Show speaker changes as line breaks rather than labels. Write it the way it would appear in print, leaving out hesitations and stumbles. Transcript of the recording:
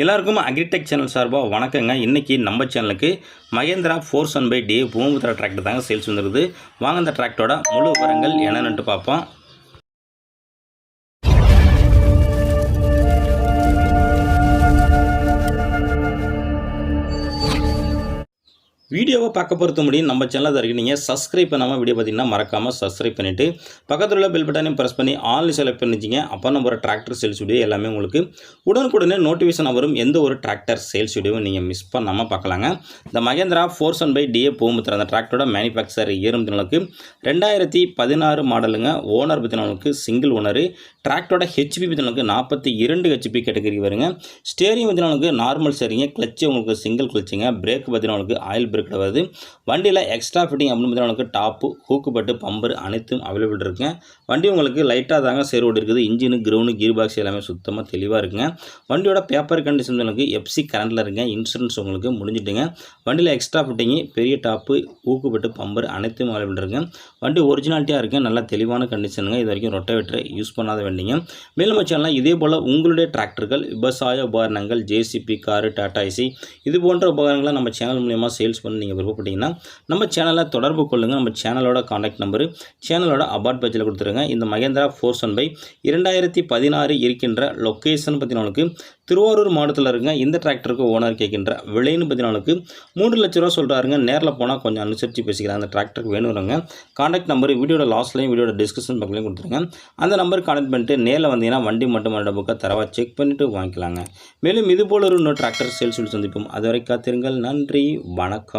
எல்லாருக்கும் agritech channel சார்பாக வணக்கங்க. இன்றைக்கி நம்ம சேனலுக்கு மகேந்திரா 400/DA பூமிபுத்திரா டிராக்டர் தாங்க சேல்ஸ் வந்துருக்குது. வாங்க இந்த டிராக்டரோட முழு விவரங்கள் என்னென்னு பார்ப்போம். வீடியோவை பார்க்க பொறுத்த முடியும் நம்ம சேனலில் தான் இருக்குது. நீங்கள் சப்ஸ்கிரைப் பண்ணாமல் வீடியோ பார்த்தீங்கன்னா மறக்காமல் சப்ஸ்கிரைப் பண்ணிவிட்டு பக்கத்தில் உள்ள பெல் பட்டனையும் ப்ரெஸ் பண்ணி ஆல் செலக்ட் பண்ணிச்சிங்க. அப்போ நம்ம ஒரு டிராக்டர் சேல்ஸ் வீடியோ எல்லாமே உங்களுக்கு உடனுக்குடனே நோட்டிஃபிகேஷன் வரும். எந்த ஒரு டிராக்டர் சேல்ஸ் வீடியோவும் நீங்கள் மிஸ் பண்ணாமல் பார்க்கலாங்க. இந்த மகேந்திரா 400/DA பூமிபுத்திரா அந்த டிராக்டரோட மேனுஃபேக்சர் இயர் பார்த்தீங்களுக்கு 2016 மாடலுங்க. ஓனர் பார்த்தீங்களுக்கு சிங்கிள் ஓனரு. டிராக்டரோட ஹெச்பி பார்த்தீங்களுக்கு 42 ஹெச்பி கேட்டகரி வருங்க. ஸ்டேரிங் பார்த்தீங்களுக்கு நார்மல் ஸ்டேரிங்க. கிளச்சு உங்களுக்கு சிங்கிள் கிளச்சுங்க. பிரேக் பார்த்தீங்களுக்கு ஆயில் பிரேக் வருது. வண்டியில் எக்ஸ்ட்ரா ஃபிட்டிங் அப்படின்னு பார்த்தீங்கன்னா டாப்பு ஹூக்கு பட்டு பம்பர் அனைத்தும் அவைலபிள் இருக்குங்க. வண்டி உங்களுக்கு லைட்டாக தாங்க சேரோடு இருக்குது. இன்ஜினு கிரவுண்டு கீர் பாக்ஸ் எல்லாமே சுத்தமாக தெளிவாக இருக்குங்க. வண்டியோட பேப்பர் கண்டிஷன் உங்களுக்கு எஃப்சி கரண்டில் இருக்குங்க. இன்சூரன்ஸ் உங்களுக்கு முடிஞ்சிட்டுங்க. வண்டியில் எக்ஸ்ட்ரா ஃபிட்டிங்கு பெரிய டாப்பு ஹூக்கு பட்டு பம்பர் அனைத்தும் அவைலபிள் இருக்குங்க. வண்டி ஒரிஜினாலிட்டியாக இருக்குது. நல்ல தெளிவான கண்டிஷனுங்க. இது வரைக்கும் ரொட்டவேட்டரை யூஸ் பண்ணாத வண்டிங்க. மேலும் வச்சாலாம் இதே போல் உங்களுடைய டிராக்டர்கள் விவசாய உபகரணங்கள் ஜேசிபி காரு டாடா ஏசி இது போன்ற உபகரணங்களை நம்ம சேனல் மூலியமாக சேல்ஸ் பண்ணி நீங்கள் விருப்பப்பட்டீங்கன்னா நம்ம சேனலை தொடர்பு கொள்ளுங்கள். நம்ம சேனலோட கான்டாக்ட் நம்பரு சேனலோட அபார்ட் பேஜில் கொடுத்துருங்க. இந்த மகேந்திரா 400/2016 இருக்கின்ற லொக்கேஷன் பார்த்தீங்கன்னா திருவாரூர் மாவட்டத்தில் இருக்குங்க. இந்த டிராக்டருக்கு ஓனர் கேட்கின்ற விலைன்னு பார்த்தீங்கன்னா 3 லட்ச ரூபா சொல்கிறாருங்க. நேரில் போனால் கொஞ்சம் அனுசரித்து பேசிக்கிறாங்க. அந்த டிராக்டருக்கு வேணுங்க. கான்டாக்ட் நம்பர் வீடியோட லாஸ்ட்லையும் வீடியோட டிஸ்கிரிப்ஷன் பக்கத்துலையும் கொடுத்துருங்க. அந்த நம்பர் கான்டாக்ட் பண்ணிட்டு நேரில் வந்தீங்கன்னா வண்டி மட்டும் மறுபடியும் புக்கை தரவாக செக் பண்ணிவிட்டு வாங்கிக்கலாங்க. மேலும் இதுபோல் ஒரு இன்னொரு டிராக்டர் சேல்ஸ் சந்திப்போம். அதுவரை காத்திருங்கள். நன்றி, வணக்கம்.